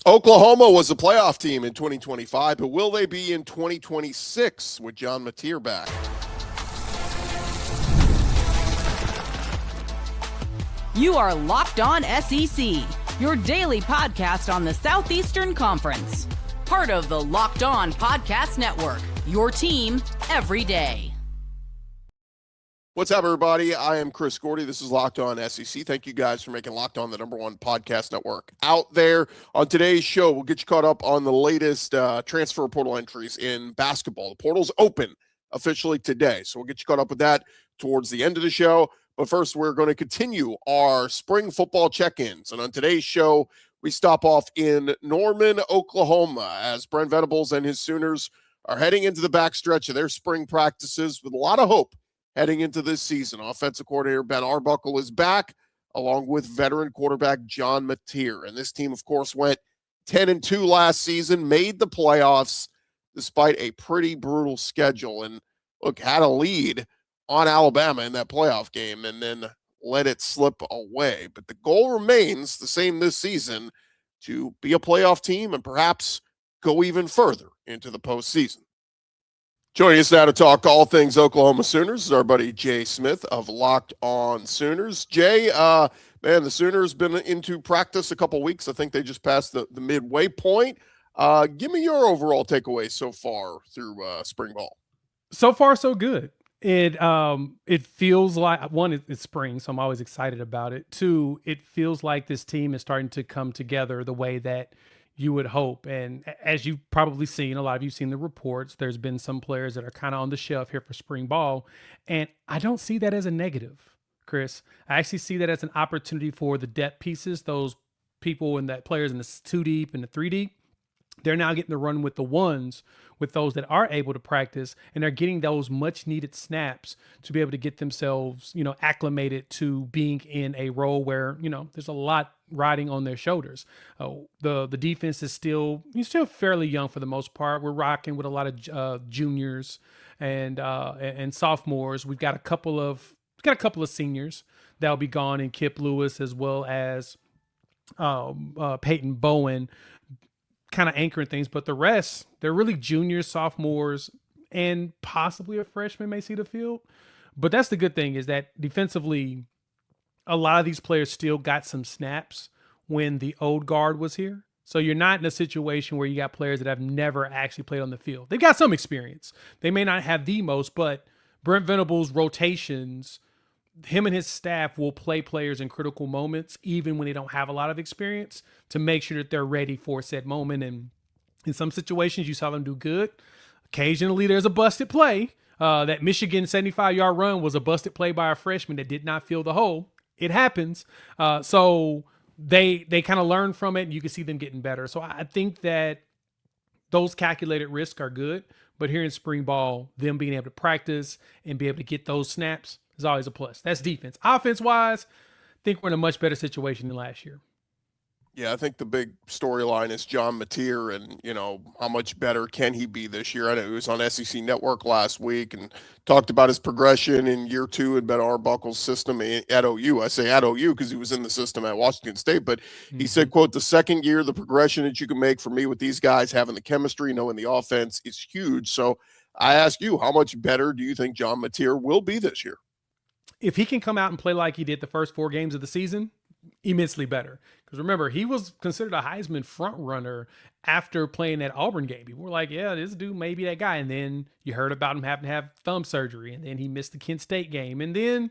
Oklahoma was a playoff team in 2025, but will they be in 2026 with John Mateer back? You are Locked On SEC, your daily podcast on the Southeastern Conference. Part of the Locked On Podcast Network, your team every day. What's up, everybody? I am Chris Gordy. This is Locked On SEC. Thank you guys for making Locked On the #1 podcast network out there. On today's show, we'll get you caught up on the latest transfer portal entries in basketball. The portal's open officially today, so we'll get you caught up with that towards the end of the show. But first, we're going to continue our spring football check-ins. And on today's show, we stop off in Norman, Oklahoma, as Brent Venables and his Sooners are heading into the backstretch of their spring practices with a lot of hope heading into this season. Offensive coordinator Ben Arbuckle is back, along with veteran quarterback John Mateer. And this team, of course, went 10-2 last season, made the playoffs despite a pretty brutal schedule. And look, had a lead on Alabama in that playoff game and then let it slip away. But the goal remains the same this season, to be a playoff team and perhaps go even further into the postseason. Joining us now to talk all things Oklahoma Sooners is our buddy Jay Smith of Locked On Sooners. Jay, man, the Sooners been into practice a couple weeks. I think they just passed the midway point. Give me your overall takeaway so far through spring ball. So far, so good. It feels like, one, it's spring, so I'm always excited about it. Two, it feels like this team is starting to come together the way that you would hope. And as you've probably seen, a lot of you've seen the reports, there's been some players that are kind of on the shelf here for spring ball. And I don't see that as a negative, Chris. I actually see that as an opportunity for the depth pieces, those people and that players in the 2 deep and the 3 deep. They're now getting to run with the ones, with those that are able to practice, and they're getting those much needed snaps to be able to get themselves, acclimated to being in a role where, there's a lot riding on their shoulders. The defense is still fairly young for the most part. We're rocking with a lot of juniors and sophomores. We've got a couple of seniors that'll be gone in Kip Lewis, as well as Peyton Bowen, kind of anchoring things, but the rest, they're really juniors, sophomores, and possibly a freshman may see the field. But that's the good thing, is that defensively, a lot of these players still got some snaps when the old guard was here. So you're not in a situation where you got players that have never actually played on the field. They've got some experience. They may not have the most, but Brent Venables' rotations, him and his staff will play players in critical moments, even when they don't have a lot of experience, to make sure that they're ready for said moment. And in some situations, you saw them do good. Occasionally, there's a busted play. That Michigan 75-yard run was a busted play by a freshman that did not fill the hole. It happens. So they kind of learn from it, and you can see them getting better. So I think that those calculated risks are good. But here in spring ball, them being able to practice and be able to get those snaps is always a plus. That's defense. Offense-wise, I think we're in a much better situation than last year. Yeah, I think the big storyline is John Mateer and, how much better can he be this year? I know he was on SEC Network last week and talked about his progression in year 2 in Ben Arbuckle's system at OU. I say at OU because he was in the system at Washington State, but he said, quote, "The second year, the progression that you can make for me with these guys, having the chemistry, knowing the offense is huge." So I ask you, how much better do you think John Mateer will be this year? If he can come out and play like he did the first 4 games of the season, immensely better. Because remember, he was considered a Heisman front runner after playing that Auburn game. People were like, yeah, this dude may be that guy. And then you heard about him having to have thumb surgery. And then he missed the Kent State game. And then,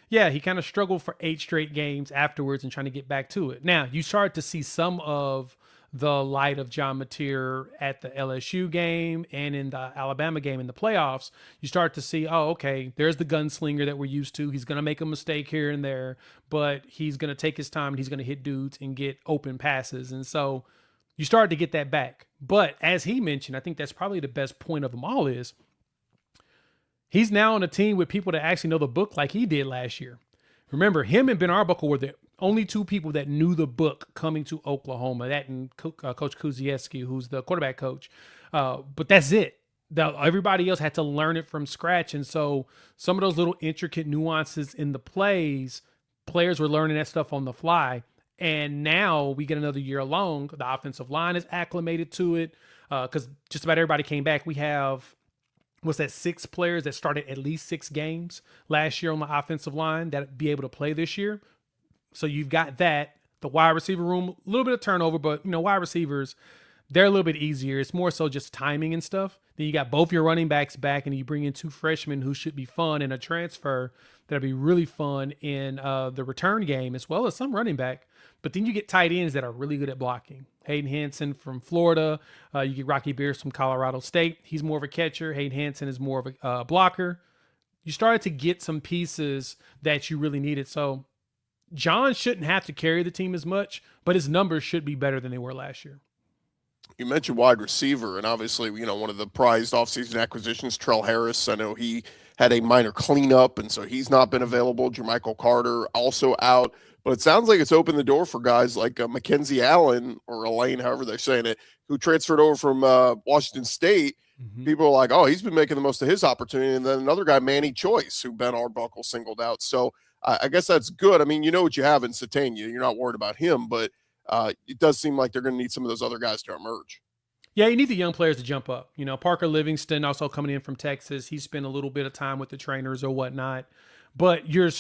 yeah, he kind of struggled for 8 straight games afterwards and trying to get back to it. Now, you start to see some of the light of John Mateer at the LSU game and in the Alabama game in the playoffs. You start to see, oh, okay, there's the gunslinger that we're used to. He's going to make a mistake here and there, but he's going to take his time and he's going to hit dudes and get open passes. And so you start to get that back. But as he mentioned, I think that's probably the best point of them all, is he's now on a team with people that actually know the book like he did last year. Remember, him and Ben Arbuckle were the only 2 people that knew the book coming to Oklahoma, that and Coach Kuzieski, who's the quarterback coach. But that's it. Everybody else had to learn it from scratch. And so some of those little intricate nuances in the plays, players were learning that stuff on the fly. And now we get another year along. The offensive line is acclimated to it because just about everybody came back. We have, what's that, 6 players that started at least 6 games last year on the offensive line that be able to play this year. So you've got that. The wide receiver room, a little bit of turnover, but wide receivers, they're a little bit easier. It's more so just timing and stuff. Then you got both your running backs back, and you bring in 2 freshmen who should be fun in a transfer that'll be really fun in the return game, as well as some running back. But then you get tight ends that are really good at blocking. Hayden Hansen from Florida. You get Rocky Beers from Colorado State. He's more of a catcher. Hayden Hansen is more of a blocker. You started to get some pieces that you really needed. So John shouldn't have to carry the team as much, but his numbers should be better than they were last year. You mentioned wide receiver, and obviously, one of the prized offseason acquisitions, Trell Harris. I know he had a minor cleanup, and so he's not been available. Jermichael Carter also out. But it sounds like it's opened the door for guys like Mackenzie Allen, or Elaine, however they're saying it, who transferred over from Washington State. Mm-hmm. People are like, oh, he's been making the most of his opportunity. And then another guy, Manny Choice, who Ben Arbuckle singled out. So I guess that's good. I mean, you know what you have in Satania. You're not worried about him, but it does seem like they're going to need some of those other guys to emerge. Yeah, you need the young players to jump up. Parker Livingston also coming in from Texas. He spent a little bit of time with the trainers or whatnot. But you're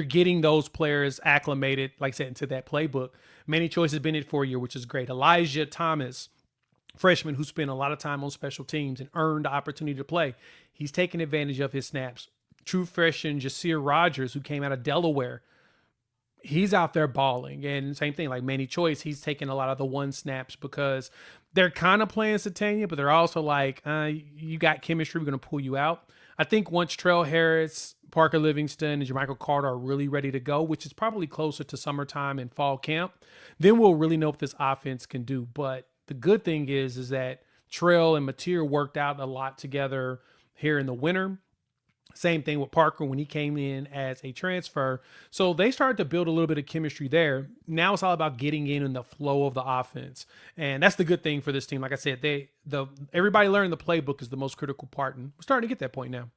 getting those players acclimated, like I said, into that playbook. Manny Choice has been in it for a year, which is great. Elijah Thomas, freshman who spent a lot of time on special teams and earned the opportunity to play. He's taking advantage of his snaps. True freshman Jasir Rogers, who came out of Delaware, he's out there balling. And same thing, like Manny Choice, he's taking a lot of the 1 snaps because they're kind of playing Satania, but they're also like, you got chemistry, we're going to pull you out. I think once Trell Harris, Parker Livingston, and Jermichael Carter are really ready to go, which is probably closer to summertime and fall camp, then we'll really know what this offense can do. But the good thing is that Trell and Mateer worked out a lot together here in the winter. Same thing with Parker when he came in as a transfer. So they started to build a little bit of chemistry there. Now it's all about getting in the flow of the offense. And that's the good thing for this team. Like I said, everybody learning the playbook is the most critical part. And we're starting to get that point now.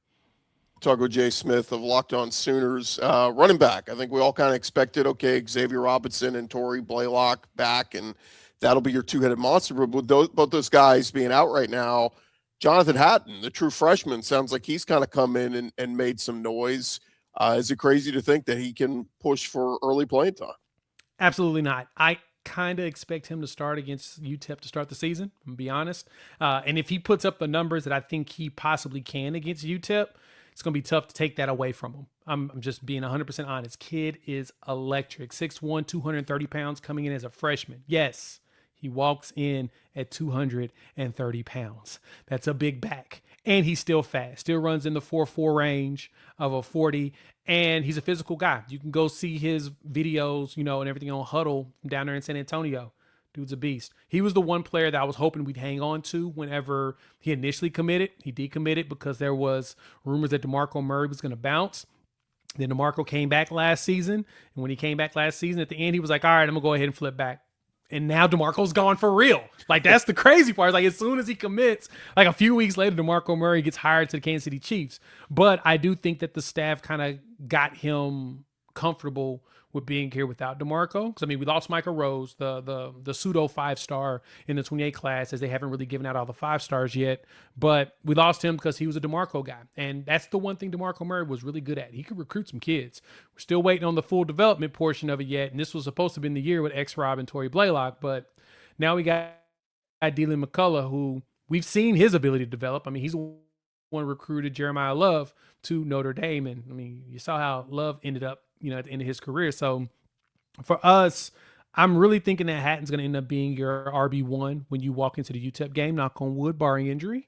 Talk with Jay Smith of Locked On Sooners. Running back, I think we all kind of expected, okay, Xavier Robinson and Torrey Blaylock back, and that'll be your 2-headed monster. But with both those guys being out right now, Jonathan Hatton, the true freshman, sounds like he's kind of come in and made some noise. Is it crazy to think that he can push for early playing time? Absolutely not. I kind of expect him to start against UTEP to start the season, I'm going to be honest. And if he puts up the numbers that I think he possibly can against UTEP, it's going to be tough to take that away from him. I'm just being 100% honest. Kid is electric. 6'1", 230 pounds coming in as a freshman. Yes. He walks in at 230 pounds. That's a big back. And he's still fast. Still runs in the 4.4 range of a 40. And he's a physical guy. You can go see his videos, and everything on Huddle down there in San Antonio. Dude's a beast. He was the one player that I was hoping we'd hang on to whenever he initially committed. He decommitted because there was rumors that DeMarco Murray was going to bounce. Then DeMarco came back last season. And when he came back last season, at the end, he was like, all right, I'm going to go ahead and flip back. And now DeMarco's gone for real. Like, that's the crazy part. Like, as soon as he commits, like a few weeks later, DeMarco Murray gets hired to the Kansas City Chiefs. But I do think that the staff kind of got him comfortable with being here without DeMarco. Because, I mean, we lost Michael Rose, the pseudo 5-star in the 28 class, as they haven't really given out all the 5 stars yet. But we lost him because he was a DeMarco guy. And that's the one thing DeMarco Murray was really good at. He could recruit some kids. We're still waiting on the full development portion of it yet. And this was supposed to have been the year with X-Rob and Torrey Blaylock. But now we got Dylan McCullough, who we've seen his ability to develop. I mean, he's the one recruited Jeremiah Love to Notre Dame. And, I mean, you saw how Love ended up, at the end of his career. So for us, I'm really thinking that Hatton's going to end up being your RB1 when you walk into the UTEP game, knock on wood, barring injury.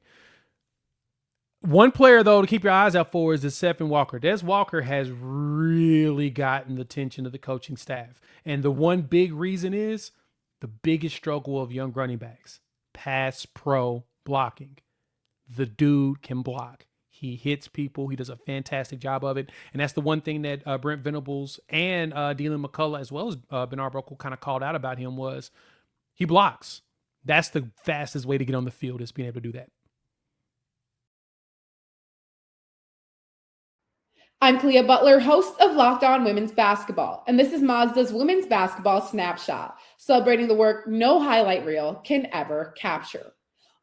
One player, though, to keep your eyes out for is the Stephen Walker. Des Walker has really gotten the attention of the coaching staff. And the one big reason is the biggest struggle of young running backs, pass pro blocking. The dude can block. He hits people. He does a fantastic job of it. And that's the one thing that Brent Venables and Dylan McCullough, as well as Ben Arbuckle, kind of called out about him was he blocks. That's the fastest way to get on the field, is being able to do that. I'm Clea Butler, host of Locked On Women's Basketball, and this is Mazda's Women's Basketball Snapshot, celebrating the work no highlight reel can ever capture.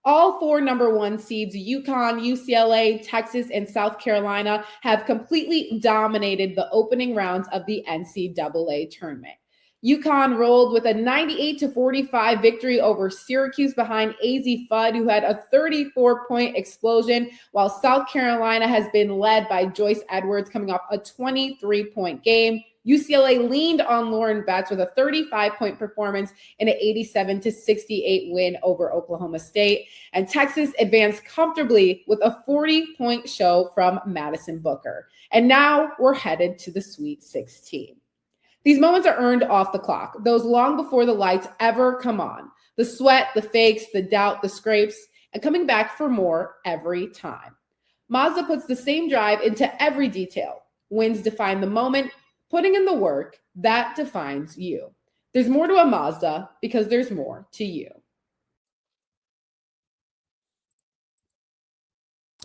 All four number one seeds, UConn, UCLA, Texas, and South Carolina, have completely dominated the opening rounds of the NCAA tournament. UConn rolled with a 98-45 victory over Syracuse behind AZ Fudd, who had a 34-point explosion, while South Carolina has been led by Joyce Edwards coming off a 23-point game. UCLA leaned on Lauren Betts with a 35-point performance in an 87-68 win over Oklahoma State. And Texas advanced comfortably with a 40-point show from Madison Booker. And now we're headed to the Sweet 16. These moments are earned off the clock, those long before the lights ever come on. The sweat, the fakes, the doubt, the scrapes, and coming back for more every time. Mazda puts the same drive into every detail. Wins define the moment, putting in the work, that defines you. There's more to a Mazda because there's more to you.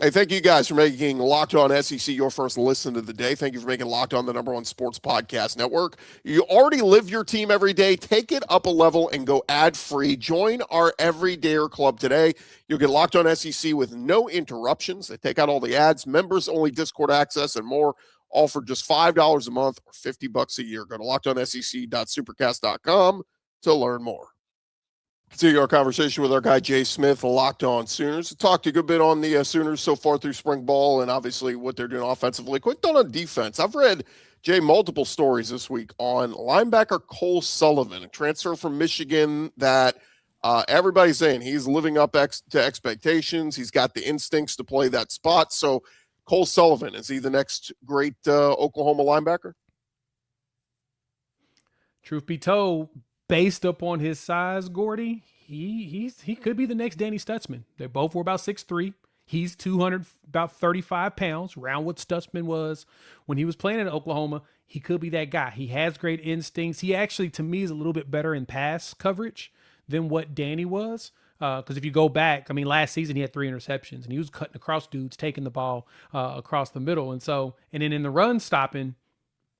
Hey, thank you guys for making Locked On SEC your first listen of the day. Thank you for making Locked On the number one sports podcast network. You already live your team every day. Take it up a level and go ad-free. Join our Everydayer Club today. You'll get Locked On SEC with no interruptions. They take out all the ads, members-only Discord access, and more, all for just $5 a month or $50 a year. Go to lockedonsec.supercast.com to learn more. Continue our conversation with our guy Jay Smith, Locked On Sooners. Talked a good bit on the Sooners so far through spring ball and obviously what they're doing offensively. Quick thought on defense. I've read, Jay, multiple stories this week on linebacker Cole Sullivan, a transfer from Michigan that everybody's saying he's living up to expectations. He's got the instincts to play that spot. So Cole Sullivan, is he the next great Oklahoma linebacker? Truth be told, based upon his size, Gordy, he could be the next Danny Stutzman. They both were about 6'3". He's 235 pounds, around what Stutzman was when he was playing in Oklahoma. He could be that guy. He has great instincts. He actually, to me, is a little bit better in pass coverage than what Danny was. Because if you go back, I mean, last season he had 3 interceptions, and he was cutting across dudes, taking the ball across the middle. And then in the run stopping,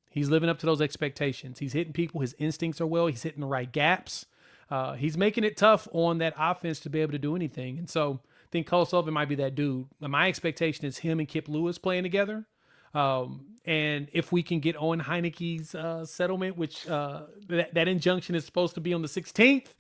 he's living up to those expectations. He's hitting people. His instincts are well. He's hitting the right gaps. He's making it tough on that offense to be able to do anything. And so I think Cole Sullivan might be that dude. My expectation is him and Kip Lewis playing together. And if we can get Owen Heineke's settlement, which that injunction is supposed to be on the 16th,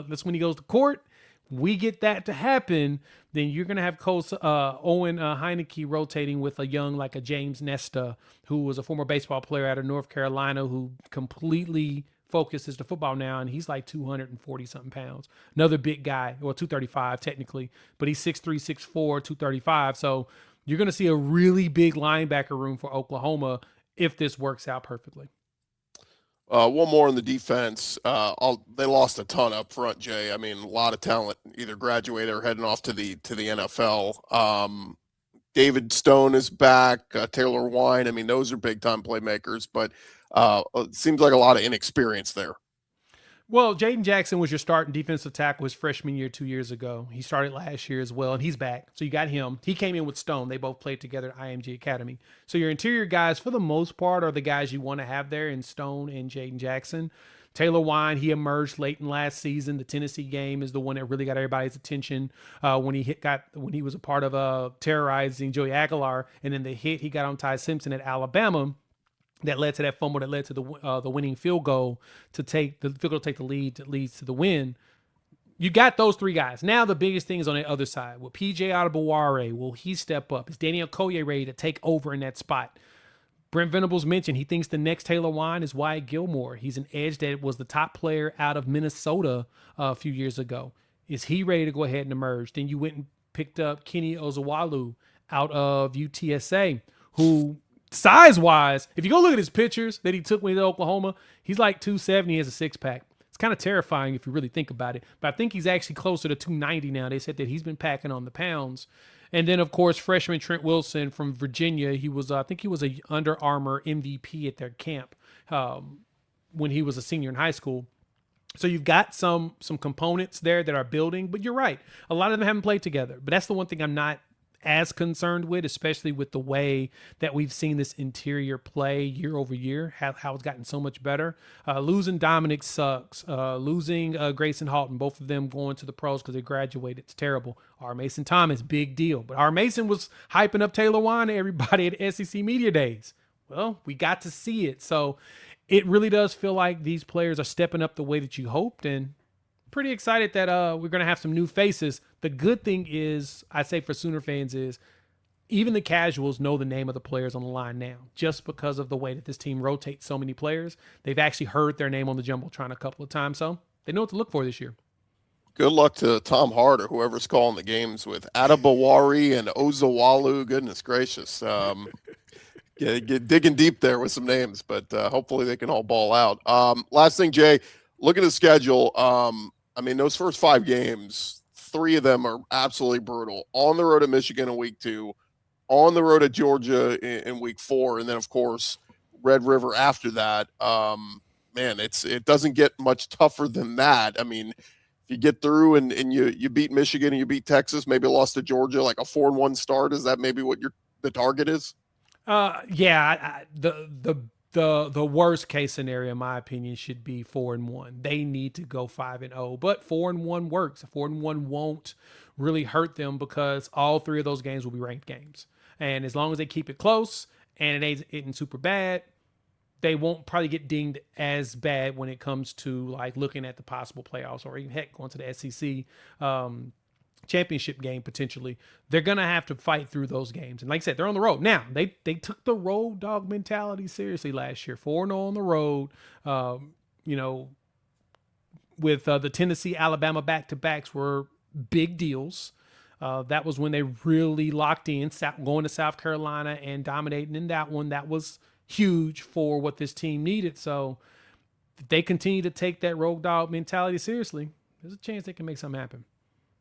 that's when he goes to court. We get that to happen, then you're going to have Owen Heineke rotating with a young, like a James Nesta, who was a former baseball player out of North Carolina, who completely focuses to football now, and he's like 240-something pounds. Another big guy, well, 235 technically, but he's 6'3", 6'4", 235. So you're going to see a really big linebacker room for Oklahoma if this works out perfectly. One more in the defense. They lost a ton up front, Jay. I mean, a lot of talent either graduated or heading off to the NFL. David Stone is back. Taylor Wein. I mean, those are big time playmakers, but it seems like a lot of inexperience there. Well, Jayden Jackson was your starting defensive tackle his freshman year 2 years ago. He started last year as well, and he's back. So you got him. He came in with Stone. They both played together at IMG Academy. So your interior guys, for the most part, are the guys you want to have there in Stone and Jayden Jackson. Taylor Wein, he emerged late in last season. The Tennessee game is the one that really got everybody's attention when he was a part of terrorizing Joey Aguilar, and then the hit he got on Ty Simpson at Alabama. That led to that fumble that led to the winning field goal to take the lead that leads to the win. You got those three guys. Now the biggest thing is on the other side. Will PJ Adebaware, will he step up? Is Daniel Okoye ready to take over in that spot? Brent Venables mentioned he thinks the next Taylor Wein is Wyatt Gilmore. He's an edge that was the top player out of Minnesota a few years ago. Is he ready to go ahead and emerge? Then you went and picked up Kenny Ozawalu out of UTSA, who size-wise, if you go look at his pictures that he took when he was at Oklahoma, he's like 270, he has a six-pack. It's kind of terrifying if you really think about it. But I think he's actually closer to 290 now. They said that he's been packing on the pounds. And then, of course, freshman Trent Wilson from Virginia. He was, I think he was a Under Armour MVP at their camp when he was a senior in high school. So you've got some components there that are building. But you're right. A lot of them haven't played together. But that's the one thing I'm not as concerned with, especially with the way that we've seen this interior play year over year, how it's gotten so much better. Losing Dominic sucks. Losing Grayson Halton, both of them going to the pros because they graduated, it's terrible. R. Mason Thomas, big deal. But R. Mason was hyping up Taylor Wein to everybody at SEC Media Days. Well, we got to see it. So it really does feel like these players are stepping up the way that you hoped, and pretty excited that we're going to have some new faces. The good thing is, I say for Sooner fans, is even the casuals know the name of the players on the line now, just because of the way that this team rotates so many players. They've actually heard their name on the Jumbotron a couple of times, so they know what to look for this year. Good luck to Tom Hart or whoever's calling the games with Adabawari and Ozawalu. Goodness gracious. Get digging deep there with some names, but hopefully they can all ball out. Last thing, Jay, look at the schedule. I mean, those first 5 games, 3 of them are absolutely brutal. On the road at Michigan in week 2, on the road at Georgia in week 4, and then, of course, Red River after that. Man, it doesn't get much tougher than that. I mean, if you get through and you beat Michigan and you beat Texas, maybe lost to Georgia, like a 4-1 start, is that maybe what the target is? Yeah, the worst case scenario, in my opinion, should be 4-1. They need to go 5-0, but 4-1 works. 4-1 won't really hurt them because all 3 of those games will be ranked games. And as long as they keep it close and it ain't super bad, they won't probably get dinged as bad when it comes to like looking at the possible playoffs or even heck going to the SEC championship game potentially. They're gonna have to fight through those games, and like I said, they're on the road now. They took the road dog mentality seriously last year. 4-0 on the road. With the Tennessee Alabama back-to-backs were big deals. That was when they really locked in, going to South Carolina and dominating in that one. That was huge for what this team needed. So if they continue to take that road dog mentality seriously, there's a chance they can make something happen.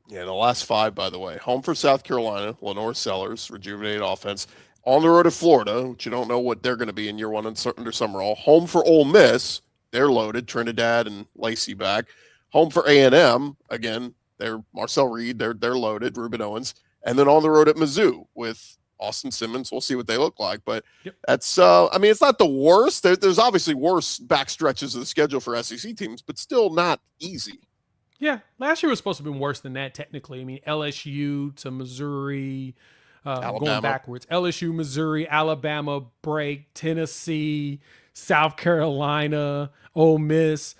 Yeah, the last 5, by the way. Home for South Carolina, Lenore Sellers, rejuvenated offense. On the road to Florida, which you don't know what they're going to be in year 1 under Summerall. Home for Ole Miss, they're loaded. Trinidad and Lacey back. Home for A&M, again, they're Marcel Reed, they're loaded. Ruben Owens, and then on the road at Mizzou with Austin Simmons. We'll see what they look like, but that's I mean, it's not the worst. There's obviously worse back stretches of the schedule for SEC teams, but still not easy. Yeah, last year was supposed to have been worse than that, technically. I mean, LSU to Missouri, going backwards. LSU, Missouri, Alabama break, Tennessee, South Carolina, Ole Miss,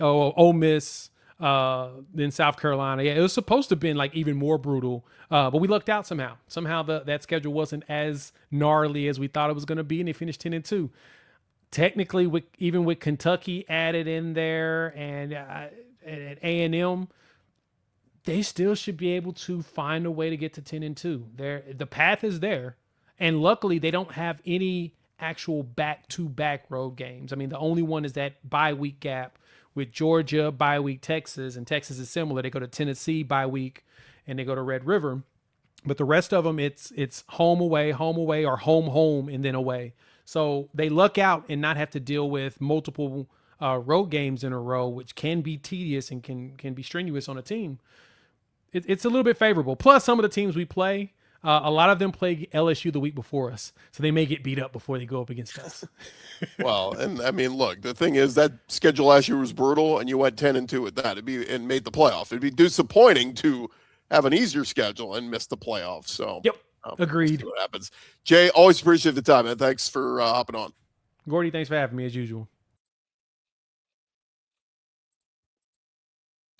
Ole Miss, then South Carolina. Yeah, it was supposed to have been like even more brutal, but we lucked out somehow. Somehow that schedule wasn't as gnarly as we thought it was going to be, and they finished 10-2. Technically, even with Kentucky added in there and at A&M, they still should be able to find a way to get to 10-2. The path is there, and luckily they don't have any actual back-to-back road games. I mean, the only one is that bye week gap with Georgia, bye week Texas, and Texas is similar. They go to Tennessee bye week, and they go to Red River. But the rest of them, it's home away, or home, and then away. So they luck out and not have to deal with multiple road games in a row, which can be tedious and can be strenuous on a team. It's a little bit favorable. Plus, some of the teams we play, a lot of them play LSU the week before us, so they may get beat up before they go up against us. Well, and I mean, look, the thing is that schedule last year was brutal, and you went 10-2 at that. And made the playoff. It'd be disappointing to have an easier schedule and miss the playoffs. So, yep, agreed. What happens? Jay, always appreciate the time, man. Thanks for hopping on. Gordy, thanks for having me as usual.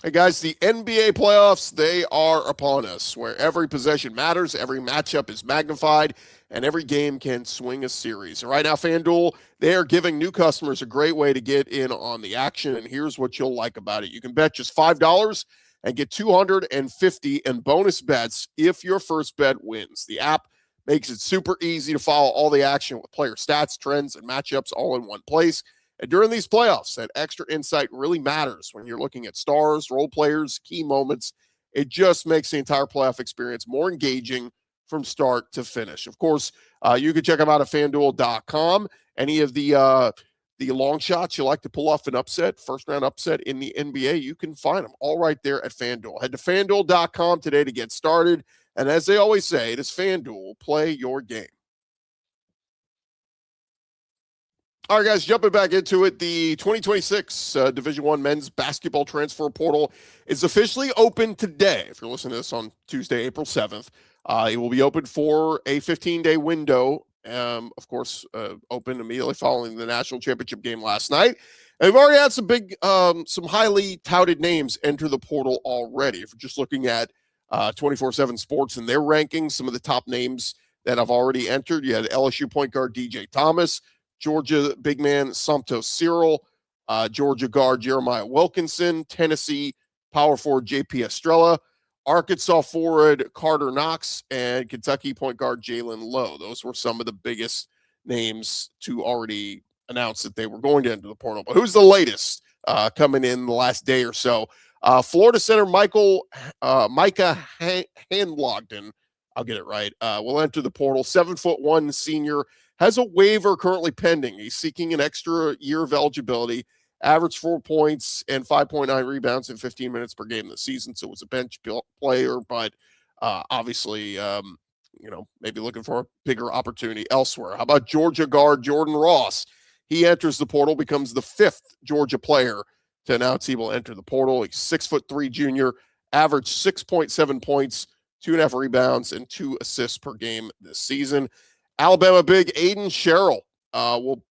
Hey guys, the NBA playoffs, they are upon us, where every possession matters, every matchup is magnified, and every game can swing a series. And right now, FanDuel, they are giving new customers a great way to get in on the action, and here's what you'll like about it. You can bet just $5 and get $250 in bonus bets if your first bet wins. The app makes it super easy to follow all the action with player stats, trends, and matchups all in one place. And during these playoffs, that extra insight really matters when you're looking at stars, role players, key moments. It just makes the entire playoff experience more engaging from start to finish. Of course, you can check them out at FanDuel.com. Any of the long shots you like to pull off an upset, first-round upset in the NBA, you can find them all right there at FanDuel. Head to FanDuel.com today to get started. And as they always say, it is FanDuel. Play your game. All right, guys, jumping back into it. The 2026 Division I men's basketball transfer portal is officially open today. If you're listening to this on Tuesday, April 7th, it will be open for a 15-day window. Of course, open immediately following the national championship game last night. And we've already had some highly touted names enter the portal already. If you're just looking at 24/7 Sports and their rankings, some of the top names that have already entered, you had LSU point guard DJ Thomas, Georgia big man Somto Cyril, Georgia guard Jeremiah Wilkinson, Tennessee power forward JP Estrella, Arkansas forward Carter Knox, and Kentucky point guard Jaland Lowe. Those were some of the biggest names to already announce that they were going to enter the portal. But who's the latest coming in the last day or so? Florida center Micah Handlogden, I'll get it right, will enter the portal. 7'1" senior, has a waiver currently pending. He's seeking an extra year of eligibility, averaged 4 points and 5.9 rebounds in 15 minutes per game this season. So it's a bench player, but obviously, maybe looking for a bigger opportunity elsewhere. How about Georgia guard Jordan Ross? He enters the portal, becomes the 5th Georgia player to announce he will enter the portal. He's 6'3" junior, averaged 6.7 points, 2.5 rebounds, and 2 assists per game this season. Alabama big Aiden Sherrell will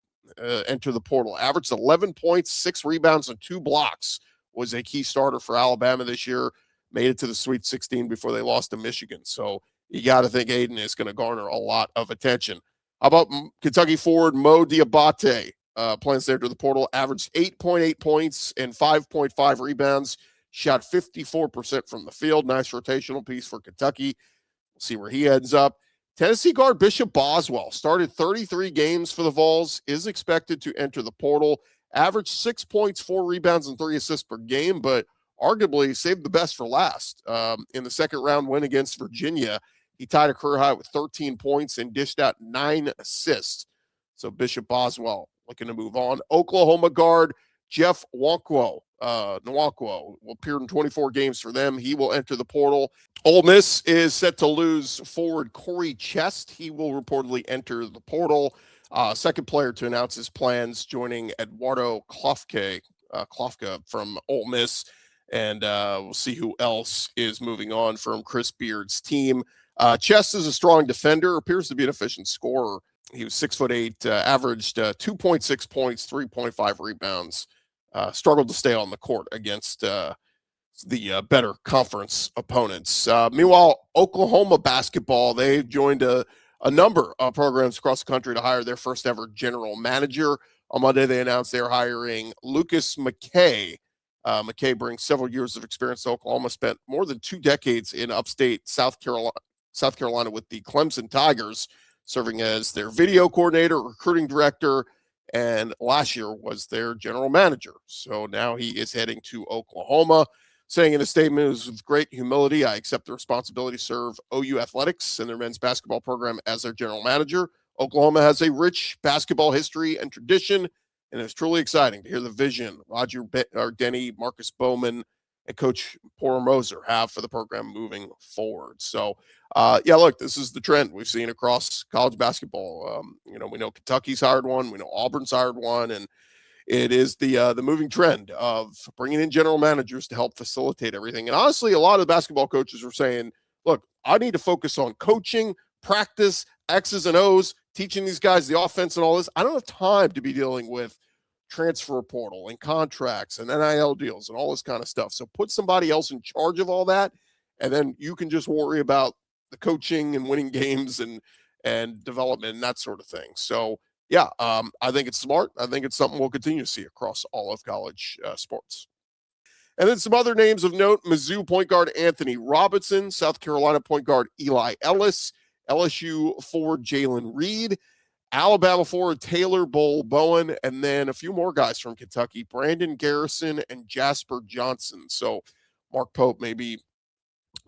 enter the portal. Averaged 11 points, 6 rebounds, and 2 blocks. Was a key starter for Alabama this year. Made it to the Sweet 16 before they lost to Michigan. So you got to think Aiden is going to garner a lot of attention. How about Kentucky forward Mo Diabate? Plans to enter the portal. Averaged 8.8 points and 5.5 rebounds. Shot 54% from the field. Nice rotational piece for Kentucky. We'll see where he ends up. Tennessee guard Bishop Boswell started 33 games for the Vols, is expected to enter the portal. Averaged 6 points, 4 rebounds, and 3 assists per game, but arguably saved the best for last. In the second round win against Virginia, he tied a career high with 13 points and dished out 9 assists. So Bishop Boswell looking to move on. Oklahoma guard Jeff Nwankwo appeared in 24 games for them. He will enter the portal. Ole Miss is set to lose forward Corey Chest. He will reportedly enter the portal. Second player to announce his plans, joining Eduardo Klofka from Ole Miss. And we'll see who else is moving on from Chris Beard's team. Chest is a strong defender, appears to be an efficient scorer. He was 6'8", averaged 2.6 points, 3.5 rebounds. Struggled to stay on the court against the better conference opponents. Meanwhile, Oklahoma basketball, they've joined a number of programs across the country to hire their first ever general manager. On Monday, they announced they're hiring Lucas McKay. McKay brings several years of experience to Oklahoma, spent more than 2 decades in upstate South Carolina with the Clemson Tigers, serving as their video coordinator, recruiting director, and last year was their general manager. So now he is heading to Oklahoma, saying in a statement, "It was with great humility, I accept the responsibility to serve OU Athletics and their men's basketball program as their general manager. Oklahoma has a rich basketball history and tradition, and it's truly exciting to hear the vision Roger Denny, Marcus Bowman, and Coach Porter Moser have for the program moving forward." So, look, this is the trend we've seen across college basketball. We know Kentucky's hired one, we know Auburn's hired one, and it is the moving trend of bringing in general managers to help facilitate everything. And honestly, a lot of the basketball coaches were saying, "Look, I need to focus on coaching, practice, X's and O's, teaching these guys the offense and all this. I don't have time to be dealing with transfer portal and contracts and NIL deals and all this kind of stuff. So put somebody else in charge of all that, and then you can just worry about the coaching and winning games and development and that sort of thing." So I think it's smart. I think it's something we'll continue to see across all of college sports. And then some other names of note: Mizzou point guard Anthony Robinson, South Carolina point guard Eli Ellis, LSU forward Jalen Reed, Alabama forward Taylor Bowen, and then a few more guys from Kentucky, Brandon Garrison and Jasper Johnson. So Mark Pope maybe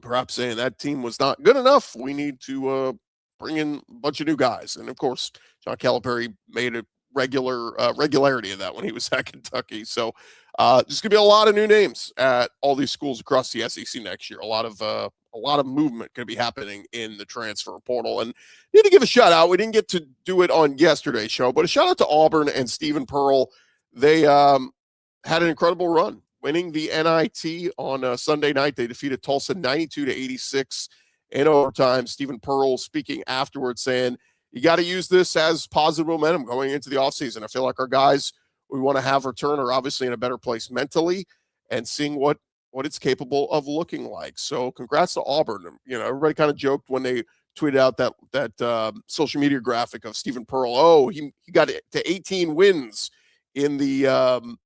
perhaps saying that team was not good enough. We need to bring in a bunch of new guys. And of course, John Calipari made a regularity of that when he was at Kentucky. So There's going to be a lot of new names at all these schools across the SEC next year. A lot of movement going to be happening in the transfer portal. And need to give a shout out. We didn't get to do it on yesterday's show, but a shout out to Auburn and Stephen Pearl. They had an incredible run, winning the NIT on Sunday night. They defeated Tulsa 92-86 in overtime. Stephen Pearl speaking afterwards saying, you got to use this as positive momentum going into the offseason. I feel like our guys we want to have return are obviously in a better place mentally and seeing what it's capable of looking like. So congrats to Auburn. You know, everybody kind of joked when they tweeted out that social media graphic of Stephen Pearl. Oh, he got to 18 wins in the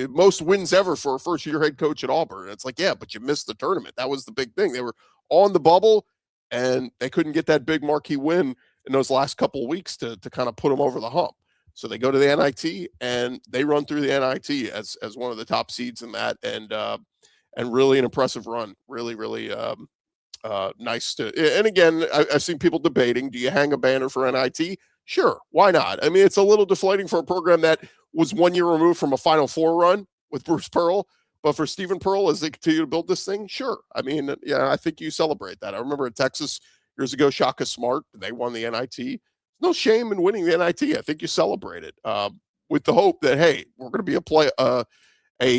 most wins ever for a first-year head coach at Auburn. It's like, yeah, but you missed the tournament. That was the big thing. They were on the bubble, and they couldn't get that big marquee win in those last couple of weeks to kind of put them over the hump. So they go to the NIT, and they run through the NIT as one of the top seeds in that, and really an impressive run. Really, really nice to. And again, I've seen people debating: do you hang a banner for NIT? Sure, why not? I mean, it's a little deflating for a program that was 1 year removed from a Final Four run with Bruce Pearl, but for Stephen Pearl, as they continue to build this thing, sure. I mean, yeah, I think you celebrate that. I remember in Texas years ago, Shaka Smart, they won the NIT. No shame in winning the NIT. I think you celebrate it with the hope that, hey, we're going to be a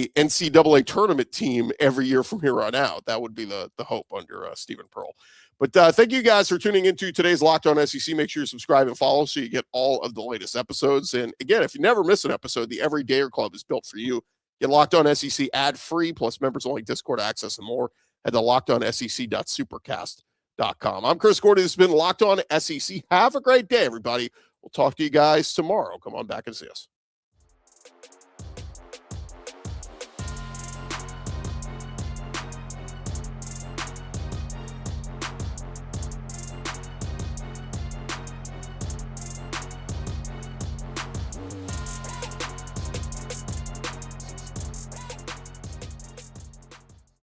NCAA tournament team every year from here on out. That would be the hope under Stephen Pearl. But thank you guys for tuning into today's Locked On SEC. Make sure you subscribe and follow so you get all of the latest episodes. And again, if you never miss an episode, the Everydayer Club is built for you. Get Locked On SEC ad-free, plus members-only Discord access and more at the LockedOnSEC.supercast.com. I'm Chris Gordy. This has been Locked On SEC. Have a great day, everybody. We'll talk to you guys tomorrow. Come on back and see us.